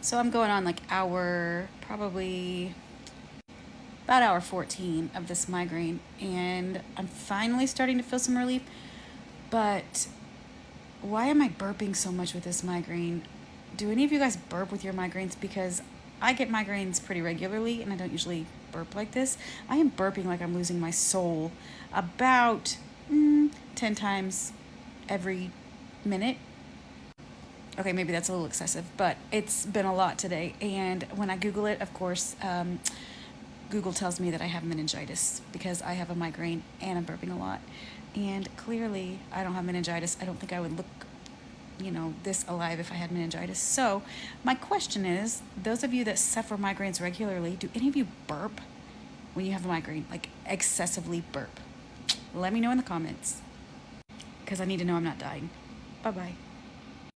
So I'm going on like probably about hour 14 of this migraine, and I'm finally starting to feel some relief. But why am I burping so much with this migraine? Do any of you guys burp with your migraines? Because I get migraines pretty regularly and I don't usually burp like this. I am burping like I'm losing my soul about 10 times every minute. Okay, maybe that's a little excessive, but it's been a lot today. And when I Google it, of course, Google tells me that I have meningitis because I have a migraine and I'm burping a lot. And clearly, I don't have meningitis. I don't think I would look, this alive if I had meningitis. So, my question is, those of you that suffer migraines regularly, do any of you burp when you have a migraine? Like excessively burp? Let me know in the comments because I need to know I'm not dying. Bye bye.